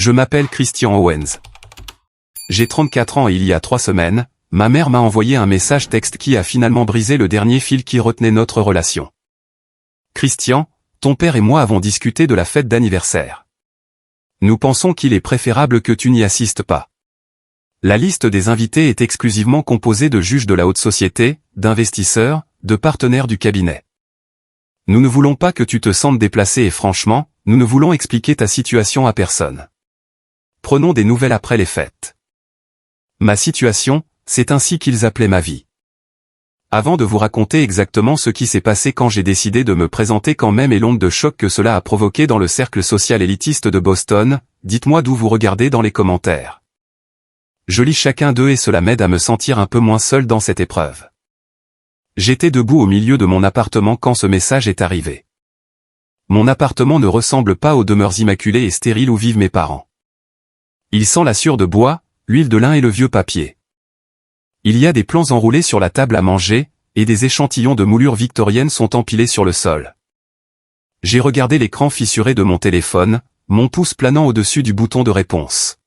Je m'appelle Christian Owens. J'ai 34 ans et il y a 3 semaines, ma mère m'a envoyé un message texte qui a finalement brisé le dernier fil qui retenait notre relation. Christian, ton père et moi avons discuté de la fête d'anniversaire. Nous pensons qu'il est préférable que tu n'y assistes pas. La liste des invités est exclusivement composée de juges de la haute société, d'investisseurs, de partenaires du cabinet. Nous ne voulons pas que tu te sentes déplacé et franchement, nous ne voulons expliquer ta situation à personne. Prenons des nouvelles après les fêtes. Ma situation, c'est ainsi qu'ils appelaient ma vie. Avant de vous raconter exactement ce qui s'est passé quand j'ai décidé de me présenter quand même et l'onde de choc que cela a provoqué dans le cercle social élitiste de Boston, dites-moi d'où vous regardez dans les commentaires. Je lis chacun d'eux et cela m'aide à me sentir un peu moins seul dans cette épreuve. J'étais debout au milieu de mon appartement quand ce message est arrivé. Mon appartement ne ressemble pas aux demeures immaculées et stériles où vivent mes parents. Il sent la sueur de bois, l'huile de lin et le vieux papier. Il y a des plans enroulés sur la table à manger, et des échantillons de moulures victoriennes sont empilés sur le sol. J'ai regardé l'écran fissuré de mon téléphone, mon pouce planant au-dessus du bouton de réponse.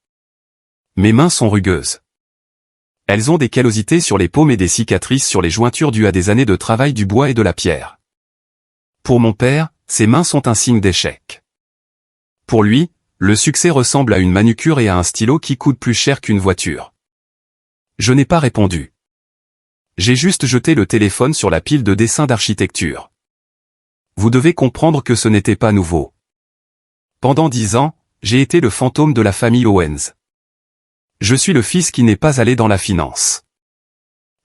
Mes mains sont rugueuses. Elles ont des callosités sur les paumes et des cicatrices sur les jointures dues à des années de travail du bois et de la pierre. Pour mon père, ses mains sont un signe d'échec. Pour lui, le succès ressemble à une manucure et à un stylo qui coûte plus cher qu'une voiture. Je n'ai pas répondu. J'ai juste jeté le téléphone sur la pile de dessins d'architecture. Vous devez comprendre que ce n'était pas nouveau. Pendant 10 ans, j'ai été le fantôme de la famille Owens. Je suis le fils qui n'est pas allé dans la finance.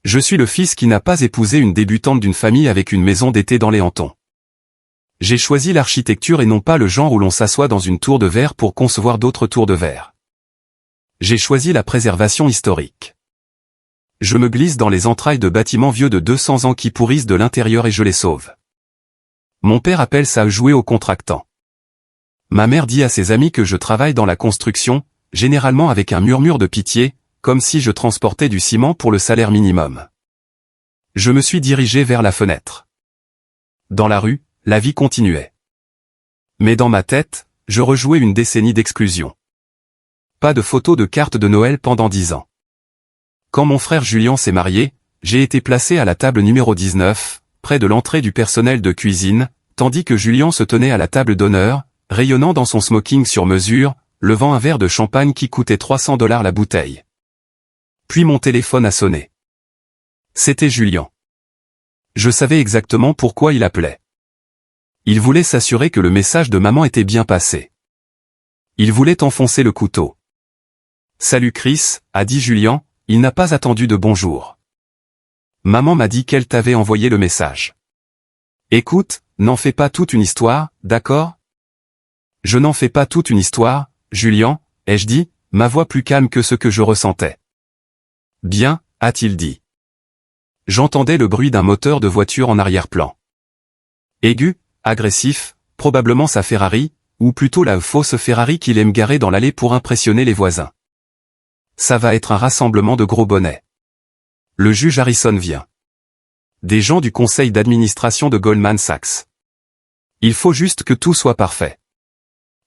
Je suis le fils qui n'a pas épousé une débutante d'une famille avec une maison d'été dans les Hamptons. J'ai choisi l'architecture et non pas le genre où l'on s'assoit dans une tour de verre pour concevoir d'autres tours de verre. J'ai choisi la préservation historique. Je me glisse dans les entrailles de bâtiments vieux de 200 ans qui pourrissent de l'intérieur et je les sauve. Mon père appelle ça jouer au contractant. Ma mère dit à ses amis que je travaille dans la construction, généralement avec un murmure de pitié, comme si je transportais du ciment pour le salaire minimum. Je me suis dirigé vers la fenêtre. Dans la rue, la vie continuait. Mais dans ma tête, je rejouais une décennie d'exclusion. Pas de photos de cartes de Noël pendant 10 ans. Quand mon frère Julien s'est marié, j'ai été placé à la table numéro 19, près de l'entrée du personnel de cuisine, tandis que Julien se tenait à la table d'honneur, rayonnant dans son smoking sur mesure, levant un verre de champagne qui coûtait $300 la bouteille. Puis mon téléphone a sonné. C'était Julien. Je savais exactement pourquoi il appelait. Il voulait s'assurer que le message de maman était bien passé. Il voulait enfoncer le couteau. « Salut Chris », a dit Julien, il n'a pas attendu de bonjour. Maman m'a dit qu'elle t'avait envoyé le message. Écoute, n'en fais pas toute une histoire, d'accord? Je n'en fais pas toute une histoire, Julien, ai-je dit, ma voix plus calme que ce que je ressentais. Bien, a-t-il dit. J'entendais le bruit d'un moteur de voiture en arrière-plan. Aigu, agressif, probablement sa Ferrari, ou plutôt la fausse Ferrari qu'il aime garer dans l'allée pour impressionner les voisins. Ça va être un rassemblement de gros bonnets. Le juge Harrison vient. Des gens du conseil d'administration de Goldman Sachs. Il faut juste que tout soit parfait.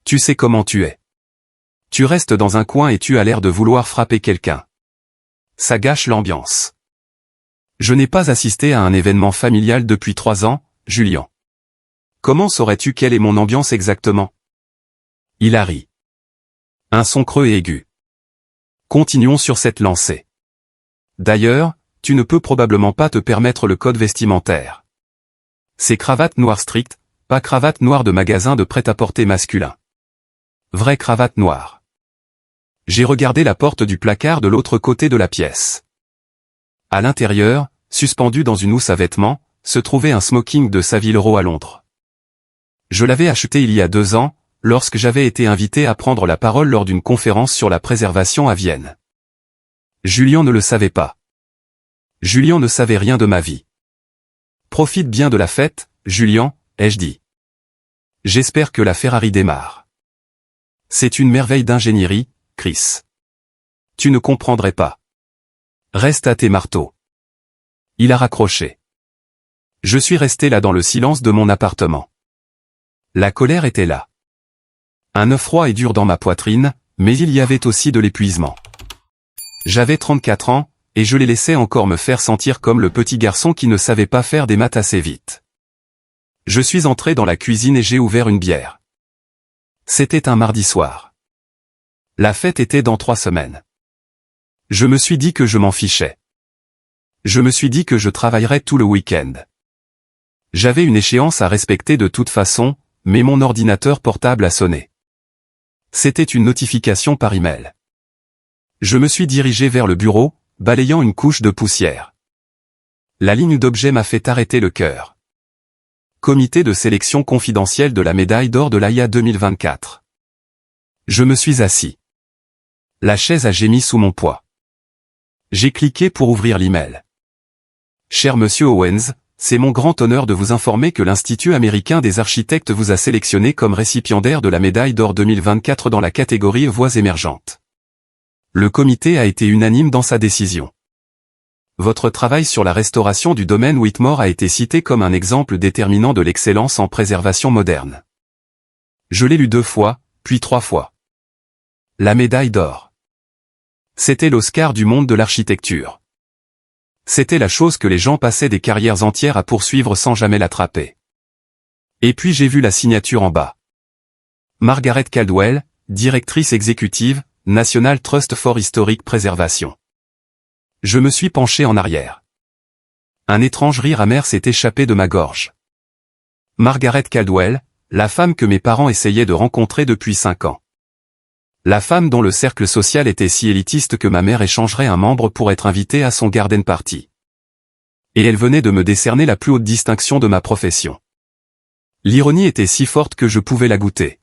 Tu sais comment tu es. Tu restes dans un coin et tu as l'air de vouloir frapper quelqu'un. Ça gâche l'ambiance. Je n'ai pas assisté à un événement familial depuis 3 ans, Julien. Comment saurais-tu quelle est mon ambiance exactement? Il a ri. Un son creux et aigu. Continuons sur cette lancée. D'ailleurs, tu ne peux probablement pas te permettre le code vestimentaire. C'est cravate noire stricte, pas cravate noire de magasin de prêt-à-porter masculin. Vraie cravate noire. J'ai regardé la porte du placard de l'autre côté de la pièce. À l'intérieur, suspendu dans une housse à vêtements, se trouvait un smoking de Savile Row à Londres. Je l'avais acheté il y a 2 ans, lorsque j'avais été invité à prendre la parole lors d'une conférence sur la préservation à Vienne. Julien ne le savait pas. Julien ne savait rien de ma vie. Profite bien de la fête, Julien, ai-je dit. J'espère que la Ferrari démarre. C'est une merveille d'ingénierie, Chris. Tu ne comprendrais pas. Reste à tes marteaux. Il a raccroché. Je suis resté là dans le silence de mon appartement. La colère était là. Un œuf froid et dur dans ma poitrine, Mais il y avait aussi de l'épuisement. J'avais 34 ans, et je les laissais encore me faire sentir comme le petit garçon qui ne savait pas faire des maths assez vite. Je suis entré dans la cuisine et j'ai ouvert une bière. C'était un mardi soir. La fête était dans 3 semaines. Je me suis dit que je m'en fichais. Je me suis dit que je travaillerais tout le week-end. J'avais une échéance à respecter de toute façon, mais mon ordinateur portable a sonné. C'était une notification par email. Je me suis dirigé vers le bureau, balayant une couche de poussière. La ligne d'objet m'a fait arrêter le cœur. Comité de sélection confidentielle de la médaille d'or de l'AIA 2024. Je me suis assis. La chaise a gémi sous mon poids. J'ai cliqué pour ouvrir l'email. Cher Monsieur Owens, c'est mon grand honneur de vous informer que l'Institut américain des architectes vous a sélectionné comme récipiendaire de la médaille d'or 2024 dans la catégorie Voies émergentes. Le comité a été unanime dans sa décision. Votre travail sur la restauration du domaine Whitmore a été cité comme un exemple déterminant de l'excellence en préservation moderne. Je l'ai lu 2 fois, puis 3 fois. La médaille d'or. C'était l'Oscar du monde de l'architecture. C'était la chose que les gens passaient des carrières entières à poursuivre sans jamais l'attraper. Et puis j'ai vu la signature en bas. Margaret Caldwell, directrice exécutive, National Trust for Historic Preservation. Je me suis penché en arrière. Un étrange rire amer s'est échappé de ma gorge. Margaret Caldwell, la femme que mes parents essayaient de rencontrer depuis 5 ans. La femme dont le cercle social était si élitiste que ma mère échangerait un membre pour être invitée à son garden party. Et elle venait de me décerner la plus haute distinction de ma profession. L'ironie était si forte que je pouvais la goûter.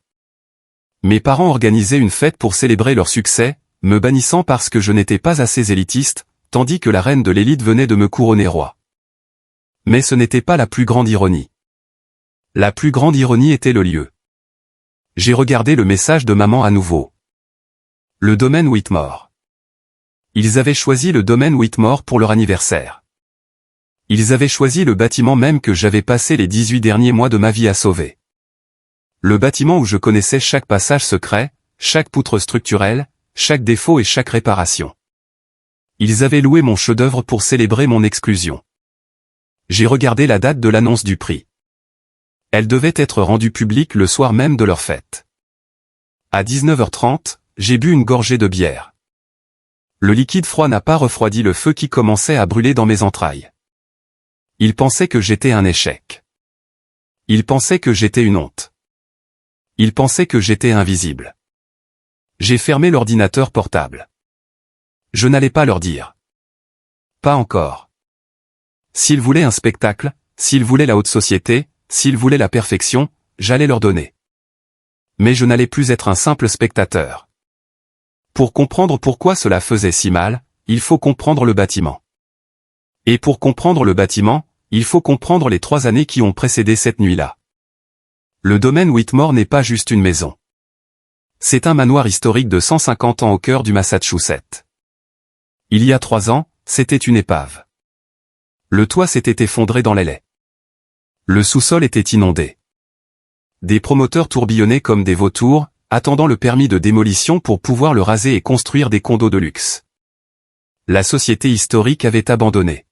Mes parents organisaient une fête pour célébrer leur succès, me bannissant parce que je n'étais pas assez élitiste, tandis que la reine de l'élite venait de me couronner roi. Mais ce n'était pas la plus grande ironie. La plus grande ironie était le lieu. J'ai regardé le message de maman à nouveau. Le domaine Whitmore. Ils avaient choisi le domaine Whitmore pour leur anniversaire. Ils avaient choisi le bâtiment même que j'avais passé les 18 derniers mois de ma vie à sauver. Le bâtiment où je connaissais chaque passage secret, chaque poutre structurelle, chaque défaut et chaque réparation. Ils avaient loué mon chef-d'œuvre pour célébrer mon exclusion. J'ai regardé la date de l'annonce du prix. Elle devait être rendue publique le soir même de leur fête. À 19h30, j'ai bu une gorgée de bière. Le liquide froid n'a pas refroidi le feu qui commençait à brûler dans mes entrailles. Ils pensaient que j'étais un échec. Ils pensaient que j'étais une honte. Ils pensaient que j'étais invisible. J'ai fermé l'ordinateur portable. Je n'allais pas leur dire. Pas encore. S'ils voulaient un spectacle, s'ils voulaient la haute société, s'ils voulaient la perfection, j'allais leur donner. Mais je n'allais plus être un simple spectateur. Pour comprendre pourquoi cela faisait si mal, il faut comprendre le bâtiment. Et pour comprendre le bâtiment, il faut comprendre les 3 années qui ont précédé cette nuit-là. Le domaine Whitmore n'est pas juste une maison. C'est un manoir historique de 150 ans au cœur du Massachusetts. Il y a 3 ans, c'était une épave. Le toit s'était effondré dans les laies. Le sous-sol était inondé. Des promoteurs tourbillonnaient comme des vautours, attendant le permis de démolition pour pouvoir le raser et construire des condos de luxe. La société historique avait abandonné.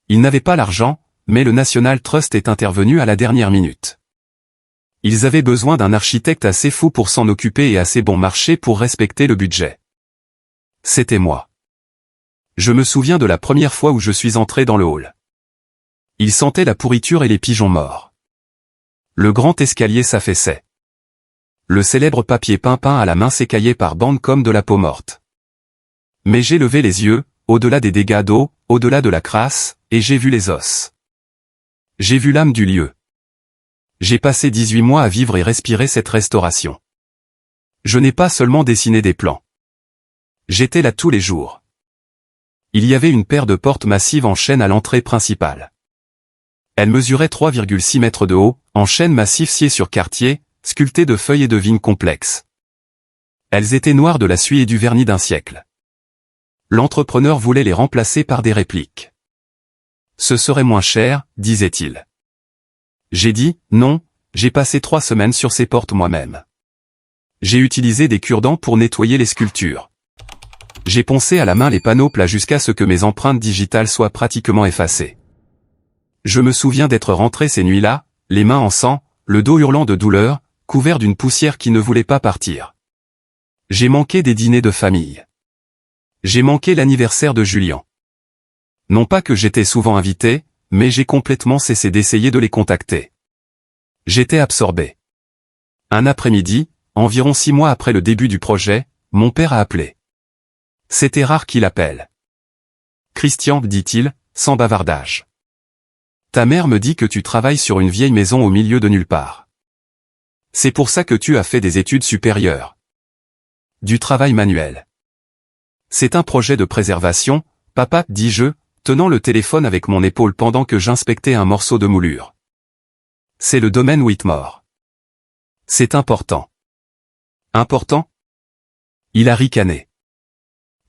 Ils n'avaient pas l'argent, mais le National Trust est intervenu à la dernière minute. Ils avaient besoin d'un architecte assez fou pour s'en occuper et assez bon marché pour respecter le budget. C'était moi. Je me souviens de la première fois où je suis entré dans le hall. Il sentait la pourriture et les pigeons morts. Le grand escalier s'affaissait. Le célèbre papier peint à la main s'écaillait par bandes comme de la peau morte. Mais j'ai levé les yeux, au-delà des dégâts d'eau, au-delà de la crasse, et j'ai vu les os. J'ai vu l'âme du lieu. J'ai passé 18 mois à vivre et respirer cette restauration. Je n'ai pas seulement dessiné des plans. J'étais là tous les jours. Il y avait une paire de portes massives en chêne à l'entrée principale. Elles mesuraient 3,6 mètres de haut, en chêne massif scié sur quartier, sculpté de feuilles et de vignes complexes. Elles étaient noires de la suie et du vernis d'un siècle. L'entrepreneur voulait les remplacer par des répliques. Ce serait moins cher, disait-il. J'ai dit, non, j'ai passé 3 semaines sur ces portes moi-même. J'ai utilisé des cure-dents pour nettoyer les sculptures. J'ai poncé à la main les panneaux plats jusqu'à ce que mes empreintes digitales soient pratiquement effacées. Je me souviens d'être rentré ces nuits-là, les mains en sang, le dos hurlant de douleur, couvert d'une poussière qui ne voulait pas partir. J'ai manqué des dîners de famille. J'ai manqué l'anniversaire de Julian. Non pas que j'étais souvent invité, mais j'ai complètement cessé d'essayer de les contacter. J'étais absorbé. Un après-midi, environ 6 mois après le début du projet, mon père a appelé. C'était rare qu'il appelle. Christian, dit-il, sans bavardage. Ta mère me dit que tu travailles sur une vieille maison au milieu de nulle part. C'est pour ça que tu as fait des études supérieures. Du travail manuel. C'est un projet de préservation, papa, dis-je, tenant le téléphone avec mon épaule pendant que j'inspectais un morceau de moulure. C'est le domaine Whitmore. C'est important. Important? Il a ricané.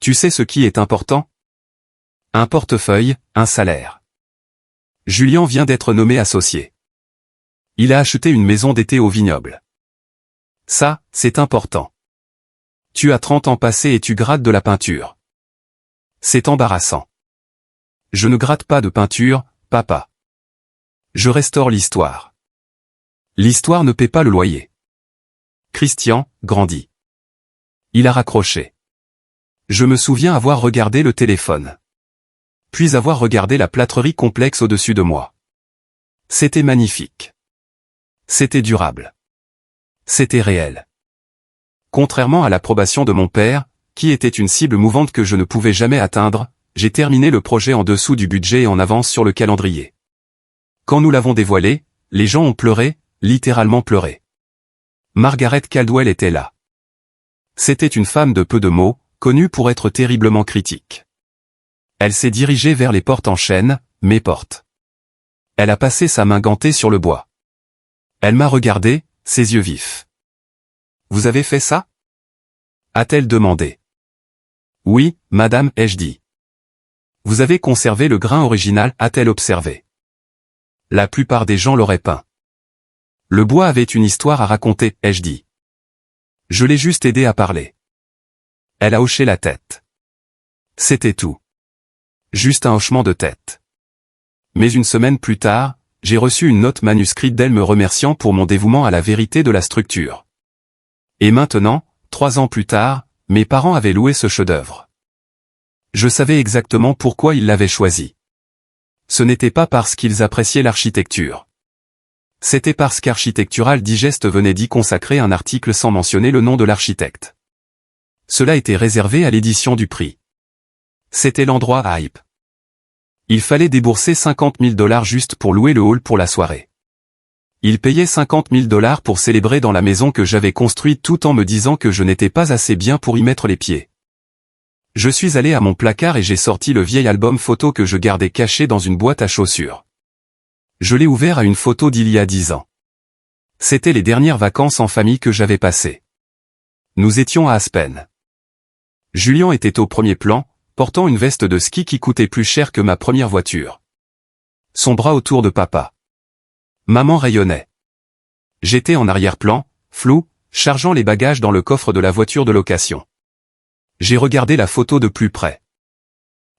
Tu sais ce qui est important? Un portefeuille, un salaire. Julian vient d'être nommé associé. Il a acheté une maison d'été au vignoble. Ça, c'est important. Tu as 30 ans passés et tu grattes de la peinture. C'est embarrassant. Je ne gratte pas de peinture, papa. Je restaure l'histoire. L'histoire ne paie pas le loyer. Christian grandit. Il a raccroché. Je me souviens avoir regardé le téléphone. Puis avoir regardé la plâtrerie complexe au-dessus de moi. C'était magnifique. C'était durable. C'était réel. Contrairement à l'approbation de mon père, qui était une cible mouvante que je ne pouvais jamais atteindre, j'ai terminé le projet en dessous du budget et en avance sur le calendrier. Quand nous l'avons dévoilé, les gens ont pleuré, littéralement pleuré. Margaret Caldwell était là. C'était une femme de peu de mots, connue pour être terriblement critique. Elle s'est dirigée vers les portes en chêne, mes portes. Elle a passé sa main gantée sur le bois. Elle m'a regardé, ses yeux vifs. « Vous avez fait ça ?» a-t-elle demandé. « Oui, madame, ai-je dit. »« Vous avez conservé le grain original » a-t-elle observé. La plupart des gens l'auraient peint. « Le bois avait une histoire à raconter » ai-je dit. « Je l'ai juste aidé à parler. » Elle a hoché la tête. C'était tout. Juste un hochement de tête. Mais une semaine plus tard, j'ai reçu une note manuscrite d'elle me remerciant pour mon dévouement à la vérité de la structure. Et maintenant, 3 ans plus tard, mes parents avaient loué ce chef-d'œuvre. Je savais exactement pourquoi ils l'avaient choisi. Ce n'était pas parce qu'ils appréciaient l'architecture. C'était parce qu'Architectural Digest venait d'y consacrer un article sans mentionner le nom de l'architecte. Cela était réservé à l'édition du prix. C'était l'endroit hype. Il fallait débourser $50 000 juste pour louer le hall pour la soirée. Il payait $50 000 pour célébrer dans la maison que j'avais construite tout en me disant que je n'étais pas assez bien pour y mettre les pieds. Je suis allé à mon placard et j'ai sorti le vieil album photo que je gardais caché dans une boîte à chaussures. Je l'ai ouvert à une photo d'il y a 10 ans. C'était les dernières vacances en famille que j'avais passées. Nous étions à Aspen. Julian était au premier plan, portant une veste de ski qui coûtait plus cher que ma première voiture. Son bras autour de papa. Maman rayonnait. J'étais en arrière-plan, flou, chargeant les bagages dans le coffre de la voiture de location. J'ai regardé la photo de plus près.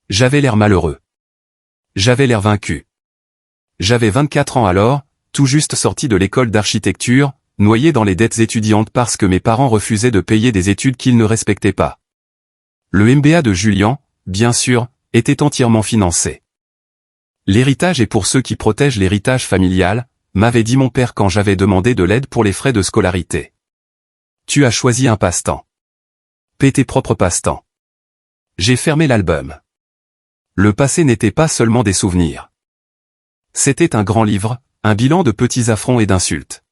J'avais l'air malheureux. J'avais l'air vaincu. J'avais 24 ans alors, tout juste sorti de l'école d'architecture, noyé dans les dettes étudiantes parce que mes parents refusaient de payer des études qu'ils ne respectaient pas. Le MBA de Julian, bien sûr, était entièrement financé. L'héritage est pour ceux qui protègent l'héritage familial, m'avait dit mon père quand j'avais demandé de l'aide pour les frais de scolarité. Tu as choisi un passe-temps. Paie tes propres passe-temps. J'ai fermé l'album. Le passé n'était pas seulement des souvenirs. C'était un grand livre, un bilan de petits affronts et d'insultes.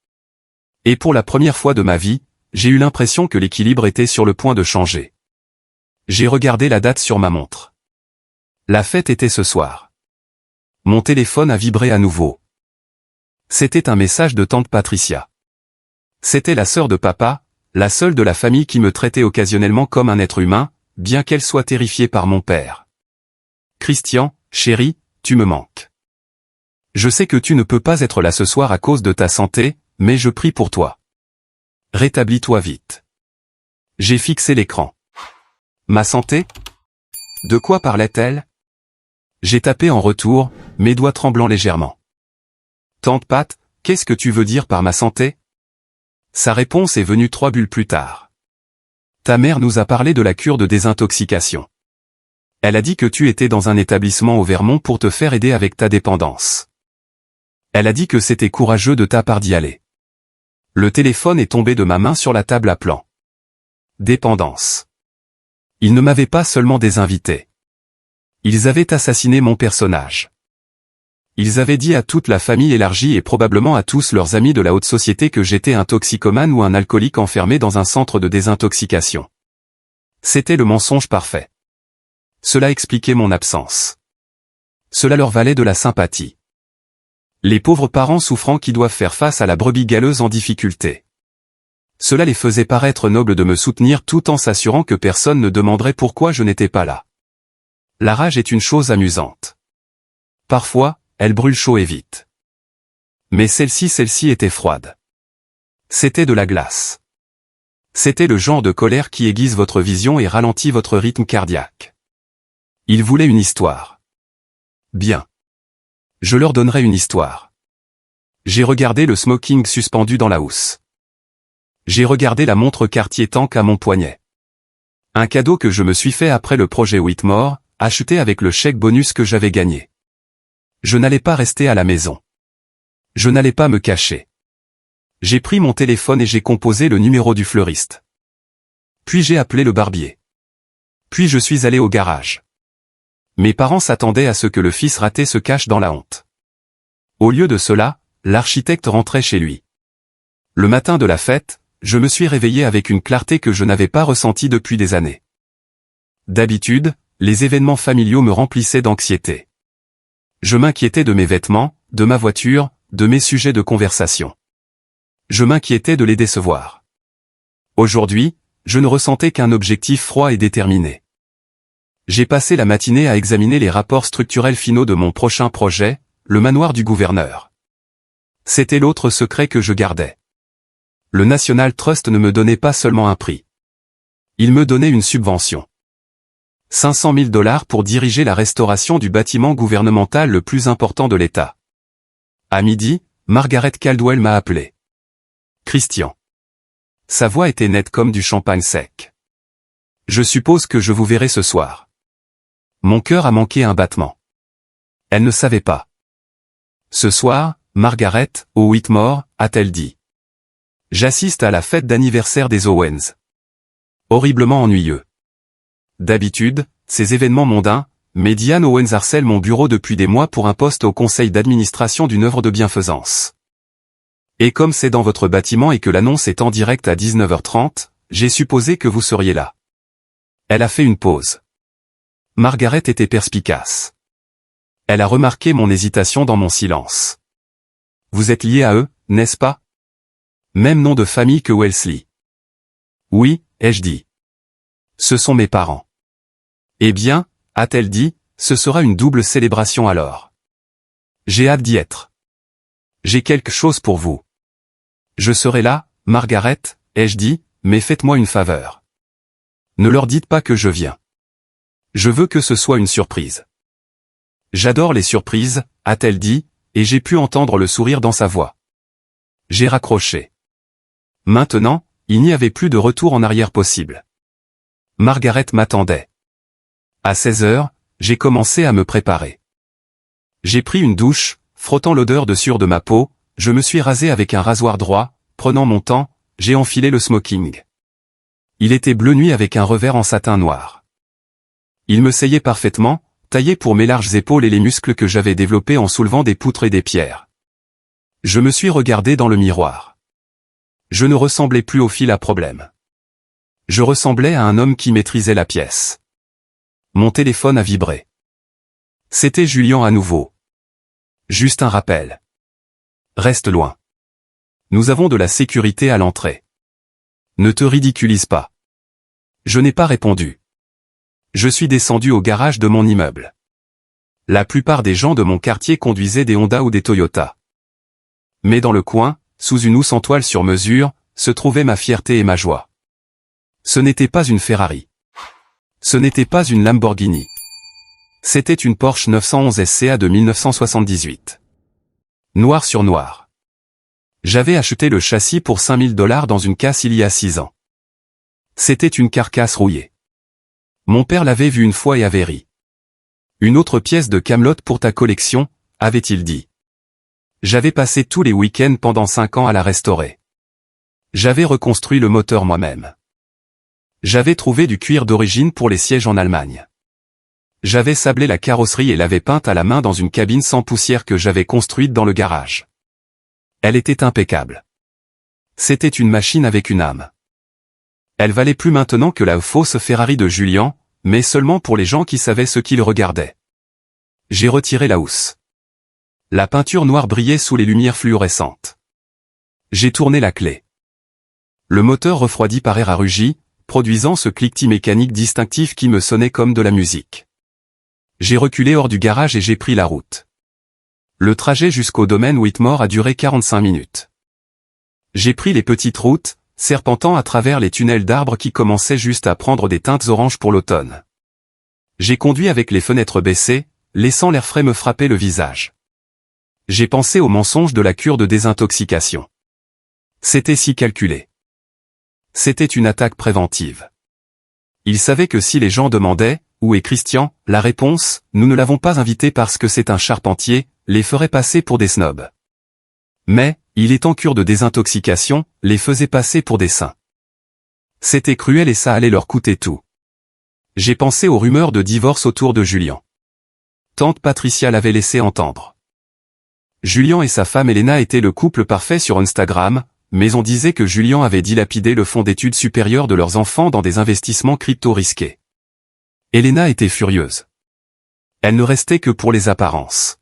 Et pour la première fois de ma vie, j'ai eu l'impression que l'équilibre était sur le point de changer. J'ai regardé la date sur ma montre. La fête était ce soir. Mon téléphone a vibré à nouveau. C'était un message de tante Patricia. C'était la sœur de papa, la seule de la famille qui me traitait occasionnellement comme un être humain, bien qu'elle soit terrifiée par mon père. Christian, chéri, tu me manques. Je sais que tu ne peux pas être là ce soir à cause de ta santé, mais je prie pour toi. Rétablis-toi vite. J'ai fixé l'écran. Ma santé? De quoi parlait-elle? J'ai tapé en retour, mes doigts tremblant légèrement. Tante Pat, qu'est-ce que tu veux dire par ma santé? Sa réponse est venue 3 bulles plus tard. Ta mère nous a parlé de la cure de désintoxication. Elle a dit que tu étais dans un établissement au Vermont pour te faire aider avec ta dépendance. Elle a dit que c'était courageux de ta part d'y aller. Le téléphone est tombé de ma main sur la table à plan. Dépendance. Ils ne m'avaient pas seulement désinvité. Ils avaient assassiné mon personnage. Ils avaient dit à toute la famille élargie et probablement à tous leurs amis de la haute société que j'étais un toxicomane ou un alcoolique enfermé dans un centre de désintoxication. C'était le mensonge parfait. Cela expliquait mon absence. Cela leur valait de la sympathie. Les pauvres parents souffrants qui doivent faire face à la brebis galeuse en difficulté. Cela les faisait paraître nobles de me soutenir tout en s'assurant que personne ne demanderait pourquoi je n'étais pas là. La rage est une chose amusante. Parfois, elle brûle chaud et vite. Mais celle-ci était froide. C'était de la glace. C'était le genre de colère qui aiguise votre vision et ralentit votre rythme cardiaque. Ils voulaient une histoire. Bien. Je leur donnerai une histoire. J'ai regardé le smoking suspendu dans la housse. J'ai regardé la montre Cartier Tank à mon poignet. Un cadeau que je me suis fait après le projet Whitmore, acheté avec le chèque bonus que j'avais gagné. Je n'allais pas rester à la maison. Je n'allais pas me cacher. J'ai pris mon téléphone et j'ai composé le numéro du fleuriste. Puis j'ai appelé le barbier. Puis je suis allé au garage. Mes parents s'attendaient à ce que le fils raté se cache dans la honte. Au lieu de cela, l'architecte rentrait chez lui. Le matin de la fête, je me suis réveillé avec une clarté que je n'avais pas ressentie depuis des années. D'habitude, les événements familiaux me remplissaient d'anxiété. Je m'inquiétais de mes vêtements, de ma voiture, de mes sujets de conversation. Je m'inquiétais de les décevoir. Aujourd'hui, je ne ressentais qu'un objectif froid et déterminé. J'ai passé la matinée à examiner les rapports structurels finaux de mon prochain projet, le manoir du gouverneur. C'était l'autre secret que je gardais. Le National Trust ne me donnait pas seulement un prix. Il me donnait une subvention. 500 000 $ pour diriger la restauration du bâtiment gouvernemental le plus important de l'État. À midi, Margaret Caldwell m'a appelé. Christian. Sa voix était nette comme du champagne sec. Je suppose que je vous verrai ce soir. Mon cœur a manqué un battement. Elle ne savait pas. Ce soir, Margaret, au Whitmore, a-t-elle dit. J'assiste à la fête d'anniversaire des Owens. Horriblement ennuyeux. D'habitude, ces événements mondains, mais Diane Owens harcèle mon bureau depuis des mois pour un poste au conseil d'administration d'une œuvre de bienfaisance. Et comme c'est dans votre bâtiment et que l'annonce est en direct à 19h30, j'ai supposé que vous seriez là. Elle a fait une pause. Margaret était perspicace. Elle a remarqué mon hésitation dans mon silence. Vous êtes lié à eux, n'est-ce pas? Même nom de famille que Wellesley. Oui, ai-je dit. Ce sont mes parents. Eh bien, a-t-elle dit, ce sera une double célébration alors. J'ai hâte d'y être. J'ai quelque chose pour vous. Je serai là, Margaret, ai-je dit, mais faites-moi une faveur. Ne leur dites pas que je viens. Je veux que ce soit une surprise. J'adore les surprises, a-t-elle dit, et j'ai pu entendre le sourire dans sa voix. J'ai raccroché. Maintenant, il n'y avait plus de retour en arrière possible. Margaret m'attendait. À 16h, j'ai commencé à me préparer. J'ai pris une douche, frottant l'odeur de sueur de ma peau, je me suis rasé avec un rasoir droit, prenant mon temps, j'ai enfilé le smoking. Il était bleu nuit avec un revers en satin noir. Il me seyait parfaitement, taillé pour mes larges épaules et les muscles que j'avais développés en soulevant des poutres et des pierres. Je me suis regardé dans le miroir. Je ne ressemblais plus au fil à problème. Je ressemblais à un homme qui maîtrisait la pièce. Mon téléphone a vibré. C'était Julian à nouveau. Juste un rappel. Reste loin. Nous avons de la sécurité à l'entrée. Ne te ridiculise pas. Je n'ai pas répondu. Je suis descendu au garage de mon immeuble. La plupart des gens de mon quartier conduisaient des Honda ou des Toyota. Mais dans le coin, sous une housse en toile sur mesure, se trouvaient ma fierté et ma joie. Ce n'était pas une Ferrari. Ce n'était pas une Lamborghini. C'était une Porsche 911 SCA de 1978. Noir sur noir. J'avais acheté le châssis pour 5000 $ dans une casse il y a 6 ans. C'était une carcasse rouillée. Mon père l'avait vue une fois et avait ri. Une autre pièce de Kaamelott pour ta collection, avait-il dit. J'avais passé tous les week-ends pendant 5 ans à la restaurer. J'avais reconstruit le moteur moi-même. J'avais trouvé du cuir d'origine pour les sièges en Allemagne. J'avais sablé la carrosserie et l'avais peinte à la main dans une cabine sans poussière que j'avais construite dans le garage. Elle était impeccable. C'était une machine avec une âme. Elle valait plus maintenant que la fausse Ferrari de Julian, mais seulement pour les gens qui savaient ce qu'ils regardaient. J'ai retiré la housse. La peinture noire brillait sous les lumières fluorescentes. J'ai tourné la clé. Le moteur refroidi par air a rugi, produisant ce cliquetis mécanique distinctif qui me sonnait comme de la musique. J'ai reculé hors du garage et j'ai pris la route. Le trajet jusqu'au domaine Whitmore a duré 45 minutes. J'ai pris les petites routes, serpentant à travers les tunnels d'arbres qui commençaient juste à prendre des teintes oranges pour l'automne. J'ai conduit avec les fenêtres baissées, laissant l'air frais me frapper le visage. J'ai pensé au mensonge de la cure de désintoxication. C'était si calculé. C'était une attaque préventive. Il savait que si les gens demandaient « Où est Christian ?», la réponse « Nous ne l'avons pas invité parce que c'est un charpentier », les ferait passer pour des snobs. Mais, il est en cure de désintoxication, les faisait passer pour des saints. C'était cruel et ça allait leur coûter tout. J'ai pensé aux rumeurs de divorce autour de Julian. Tante Patricia l'avait laissé entendre. Julian et sa femme Elena étaient le couple parfait sur Instagram, mais on disait que Julian avait dilapidé le fonds d'études supérieures de leurs enfants dans des investissements crypto risqués. Elena était furieuse. Elle ne restait que pour les apparences.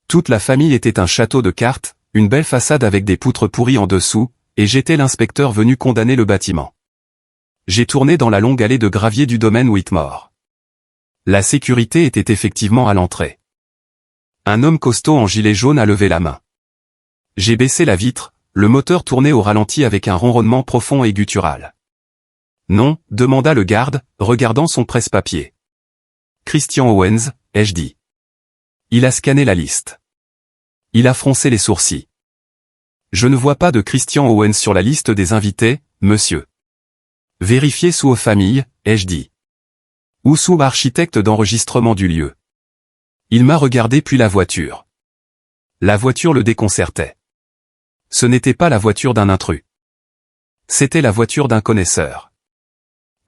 Toute la famille était un château de cartes, une belle façade avec des poutres pourries en dessous, et j'étais l'inspecteur venu condamner le bâtiment. J'ai tourné dans la longue allée de gravier du domaine Whitmore. La sécurité était effectivement à l'entrée. Un homme costaud en gilet jaune a levé la main. J'ai baissé la vitre, le moteur tournait au ralenti avec un ronronnement profond et guttural. Non, demanda le garde, regardant son presse-papier. Christian Owens, ai-je dit. Il a scanné la liste. Il a froncé les sourcils. Je ne vois pas de Christian Owens sur la liste des invités, monsieur. Vérifiez sous aux familles, ai-je dit. Ou sous architecte d'enregistrement du lieu. Il m'a regardé puis la voiture. La voiture le déconcertait. Ce n'était pas la voiture d'un intrus. C'était la voiture d'un connaisseur.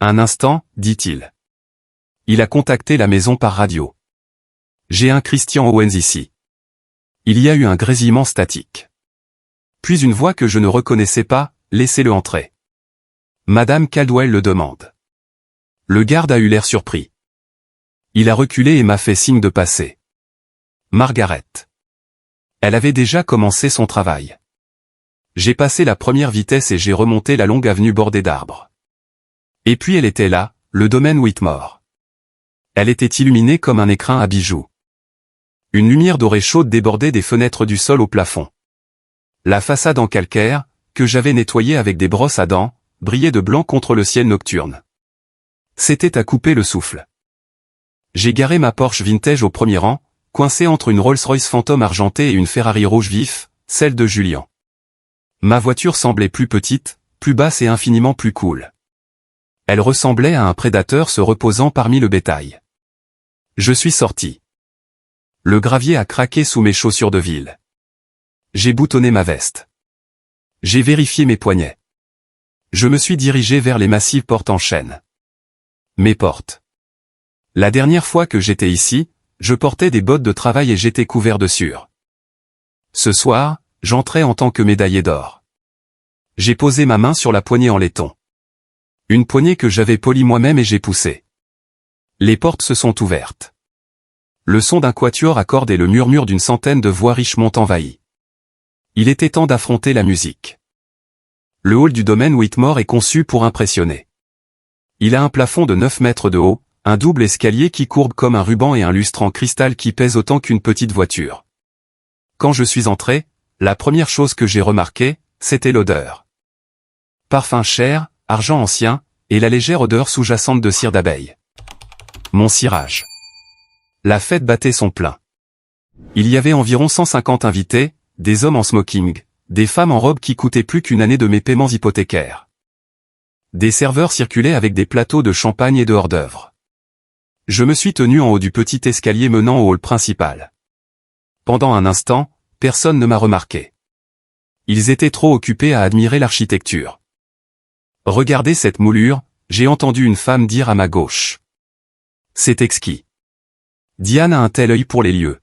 Un instant, dit-il. Il a contacté la maison par radio. J'ai un Christian Owens ici. Il y a eu un grésillement statique. Puis une voix que je ne reconnaissais pas, laissez-le entrer. Madame Caldwell le demande. Le garde a eu l'air surpris. Il a reculé et m'a fait signe de passer. Margaret. Elle avait déjà commencé son travail. J'ai passé la première vitesse et j'ai remonté la longue avenue bordée d'arbres. Et puis elle était là, le domaine Whitmore. Elle était illuminée comme un écrin à bijoux. Une lumière dorée chaude débordait des fenêtres du sol au plafond. La façade en calcaire, que j'avais nettoyée avec des brosses à dents, brillait de blanc contre le ciel nocturne. C'était à couper le souffle. J'ai garé ma Porsche vintage au premier rang, coincée entre une Rolls-Royce Phantom argentée et une Ferrari rouge vif, celle de Julian. Ma voiture semblait plus petite, plus basse et infiniment plus cool. Elle ressemblait à un prédateur se reposant parmi le bétail. Je suis sorti. Le gravier a craqué sous mes chaussures de ville. J'ai boutonné ma veste. J'ai vérifié mes poignets. Je me suis dirigé vers les massives portes en chêne. Mes portes. La dernière fois que j'étais ici, je portais des bottes de travail et j'étais couvert de sueur. Ce soir, j'entrais en tant que médaillé d'or. J'ai posé ma main sur la poignée en laiton. Une poignée que j'avais polie moi-même et j'ai poussé. Les portes se sont ouvertes. Le son d'un quatuor à cordes et le murmure d'une centaine de voix riches m'ont envahi. Il était temps d'affronter la musique. Le hall du domaine Whitmore est conçu pour impressionner. Il a un plafond de 9 mètres de haut, un double escalier qui courbe comme un ruban et un lustre en cristal qui pèse autant qu'une petite voiture. Quand je suis entré, la première chose que j'ai remarquée, c'était l'odeur. Parfum cher, argent ancien, et la légère odeur sous-jacente de cire d'abeille. Mon cirage. La fête battait son plein. Il y avait environ 150 invités, des hommes en smoking, des femmes en robe qui coûtaient plus qu'une année de mes paiements hypothécaires. Des serveurs circulaient avec des plateaux de champagne et de hors-d'œuvre. Je me suis tenu en haut du petit escalier menant au hall principal. Pendant un instant, personne ne m'a remarqué. Ils étaient trop occupés à admirer l'architecture. Regardez cette moulure, j'ai entendu une femme dire à ma gauche. C'est exquis. Diane a un tel œil pour les lieux.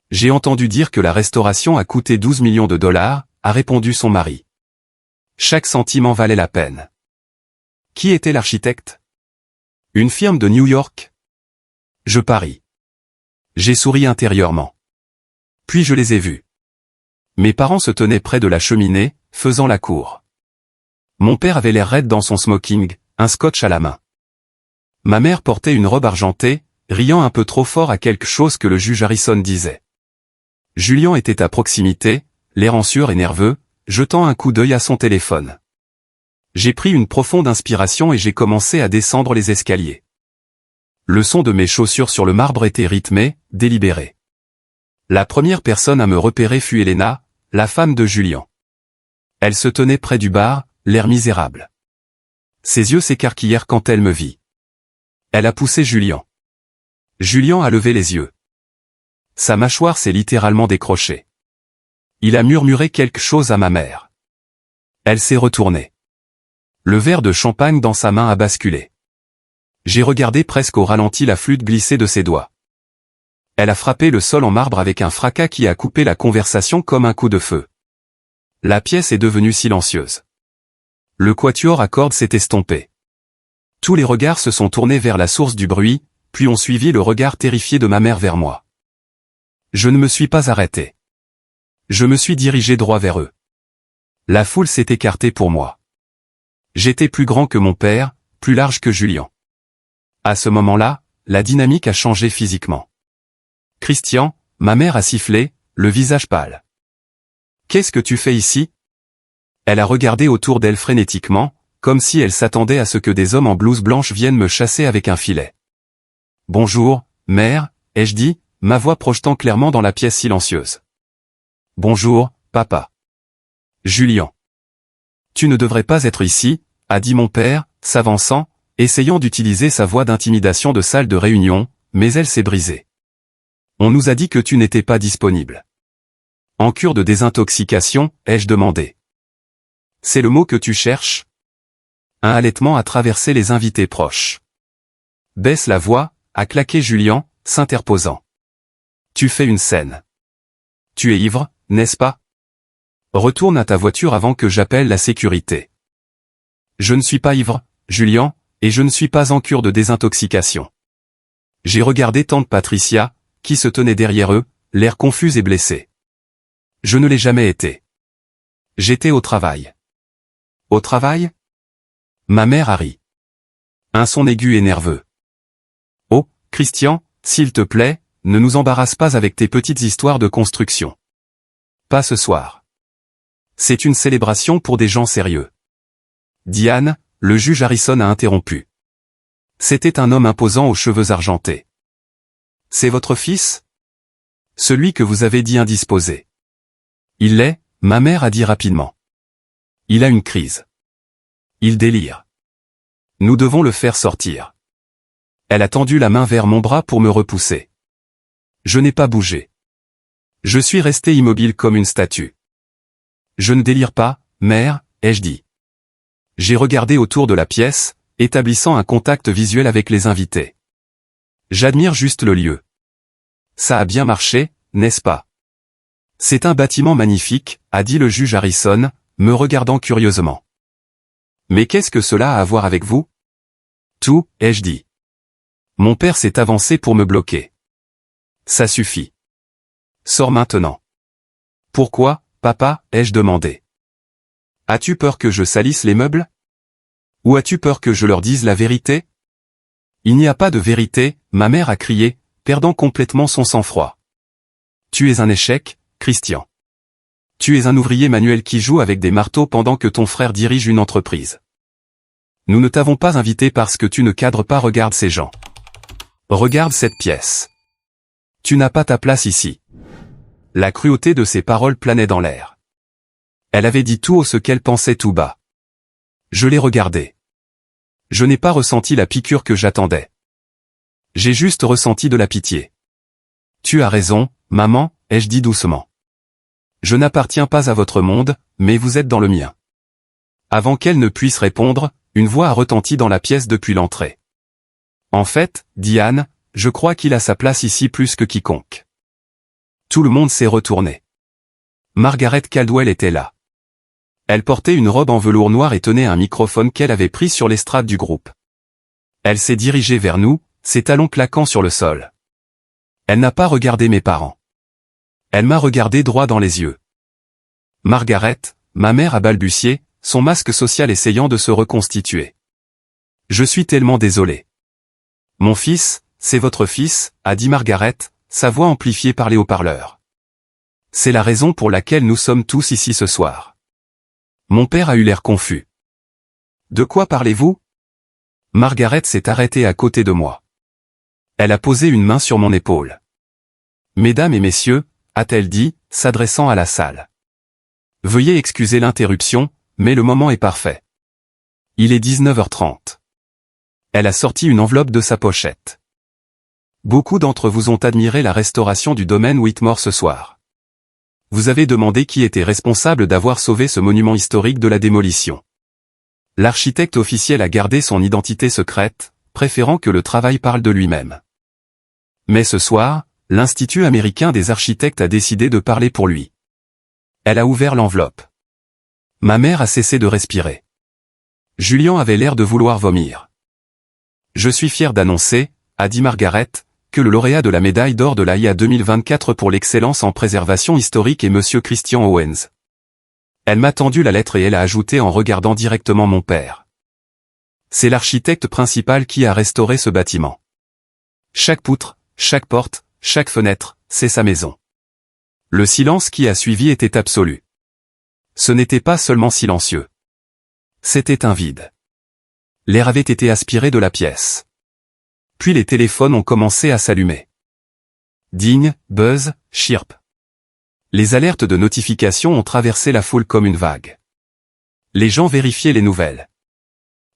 J'ai entendu dire que la restauration a coûté 12 millions de dollars, a répondu son mari. Chaque centime en valait la peine. Qui était l'architecte? Une firme de New York? Je parie. J'ai souri intérieurement. Puis je les ai vus. Mes parents se tenaient près de la cheminée, faisant la cour. Mon père avait l'air raide dans son smoking, un scotch à la main. Ma mère portait une robe argentée, riant un peu trop fort à quelque chose que le juge Harrison disait. Julian était à proximité, l'air anxieux et nerveux, jetant un coup d'œil à son téléphone. J'ai pris une profonde inspiration et j'ai commencé à descendre les escaliers. Le son de mes chaussures sur le marbre était rythmé, délibéré. La première personne à me repérer fut Elena, la femme de Julian. Elle se tenait près du bar, l'air misérable. Ses yeux s'écarquillèrent quand elle me vit. Elle a poussé Julian. Julian a levé les yeux. Sa mâchoire s'est littéralement décrochée. Il a murmuré quelque chose à ma mère. Elle s'est retournée. Le verre de champagne dans sa main a basculé. J'ai regardé presque au ralenti la flûte glisser de ses doigts. Elle a frappé le sol en marbre avec un fracas qui a coupé la conversation comme un coup de feu. La pièce est devenue silencieuse. Le quatuor à cordes s'est estompé. Tous les regards se sont tournés vers la source du bruit, puis ont suivi le regard terrifié de ma mère vers moi. Je ne me suis pas arrêté. Je me suis dirigé droit vers eux. La foule s'est écartée pour moi. J'étais plus grand que mon père, plus large que Julian. À ce moment-là, la dynamique a changé physiquement. Christian, ma mère a sifflé, le visage pâle. Qu'est-ce que tu fais ici? Elle a regardé autour d'elle frénétiquement, comme si elle s'attendait à ce que des hommes en blouse blanche viennent me chasser avec un filet. Bonjour, mère, ai-je dit, ma voix projetant clairement dans la pièce silencieuse. Bonjour, papa. Julian. Tu ne devrais pas être ici, a dit mon père, s'avançant, essayant d'utiliser sa voix d'intimidation de salle de réunion, mais elle s'est brisée. On nous a dit que tu n'étais pas disponible. En cure de désintoxication, ai-je demandé. C'est le mot que tu cherches? Un halètement a traversé les invités proches. Baisse la voix, a claqué Julian, s'interposant. Tu fais une scène. Tu es ivre, n'est-ce pas? Retourne à ta voiture avant que j'appelle la sécurité. Je ne suis pas ivre, Julian, et je ne suis pas en cure de désintoxication. J'ai regardé tante Patricia, qui se tenait derrière eux, l'air confus et blessé. Je ne l'ai jamais été. J'étais au travail. Au travail? Ma mère a ri. Un son aigu et nerveux. Oh, Christian, s'il te plaît, ne nous embarrasse pas avec tes petites histoires de construction. Pas ce soir. C'est une célébration pour des gens sérieux. Diane, le juge Harrison a interrompu. C'était un homme imposant aux cheveux argentés. C'est votre fils? Celui que vous avez dit indisposé. Il l'est, ma mère a dit rapidement. Il a une crise. Il délire. Nous devons le faire sortir. Elle a tendu la main vers mon bras pour me repousser. Je n'ai pas bougé. Je suis resté immobile comme une statue. Je ne délire pas, mère, ai-je dit. J'ai regardé autour de la pièce, établissant un contact visuel avec les invités. J'admire juste le lieu. Ça a bien marché, n'est-ce pas? C'est un bâtiment magnifique, a dit le juge Harrison, me regardant curieusement. Mais qu'est-ce que cela a à voir avec vous? Tout, ai-je dit. Mon père s'est avancé pour me bloquer. Ça suffit. Sors maintenant. Pourquoi, papa, ai-je demandé. As-tu peur que je salisse les meubles? Ou as-tu peur que je leur dise la vérité? Il n'y a pas de vérité, ma mère a crié, perdant complètement son sang-froid. Tu es un échec, Christian. Tu es un ouvrier manuel qui joue avec des marteaux pendant que ton frère dirige une entreprise. Nous ne t'avons pas invité parce que tu ne cadres pas. Regarde ces gens. Regarde cette pièce. Tu n'as pas ta place ici. La cruauté de ses paroles planait dans l'air. Elle avait dit tout haut ce qu'elle pensait tout bas. Je l'ai regardé. Je n'ai pas ressenti la piqûre que j'attendais. J'ai juste ressenti de la pitié. Tu as raison, maman, ai-je dit doucement. Je n'appartiens pas à votre monde, mais vous êtes dans le mien. Avant qu'elle ne puisse répondre, une voix a retenti dans la pièce depuis l'entrée. En fait, dit Anne, je crois qu'il a sa place ici plus que quiconque. Tout le monde s'est retourné. Margaret Caldwell était là. Elle portait une robe en velours noir et tenait un microphone qu'elle avait pris sur l'estrade du groupe. Elle s'est dirigée vers nous, ses talons claquant sur le sol. Elle n'a pas regardé mes parents. Elle m'a regardé droit dans les yeux. Margaret, ma mère a balbutié, son masque social essayant de se reconstituer. Je suis tellement désolé. Mon fils, c'est votre fils, a dit Margaret, sa voix amplifiée par les haut-parleurs. C'est la raison pour laquelle nous sommes tous ici ce soir. Mon père a eu l'air confus. De quoi parlez-vous? Margaret s'est arrêtée à côté de moi. Elle a posé une main sur mon épaule. Mesdames et messieurs, a-t-elle dit, s'adressant à la salle. Veuillez excuser l'interruption, mais le moment est parfait. Il est 19h30. Elle a sorti une enveloppe de sa pochette. Beaucoup d'entre vous ont admiré la restauration du domaine Whitmore ce soir. Vous avez demandé qui était responsable d'avoir sauvé ce monument historique de la démolition. L'architecte officiel a gardé son identité secrète, préférant que le travail parle de lui-même. Mais ce soir, l'Institut américain des architectes a décidé de parler pour lui. Elle a ouvert l'enveloppe. Ma mère a cessé de respirer. Julian avait l'air de vouloir vomir. Je suis fier d'annoncer, a dit Margaret, que le lauréat de la médaille d'or de l'AIA 2024 pour l'excellence en préservation historique est Monsieur Christian Owens. Elle m'a tendu la lettre et elle a ajouté en regardant directement mon père. C'est l'architecte principal qui a restauré ce bâtiment. Chaque poutre, chaque porte, chaque fenêtre, c'est sa maison. Le silence qui a suivi était absolu. Ce n'était pas seulement silencieux. C'était un vide. L'air avait été aspiré de la pièce. Puis les téléphones ont commencé à s'allumer. Ding, buzz, chirp. Les alertes de notification ont traversé la foule comme une vague. Les gens vérifiaient les nouvelles.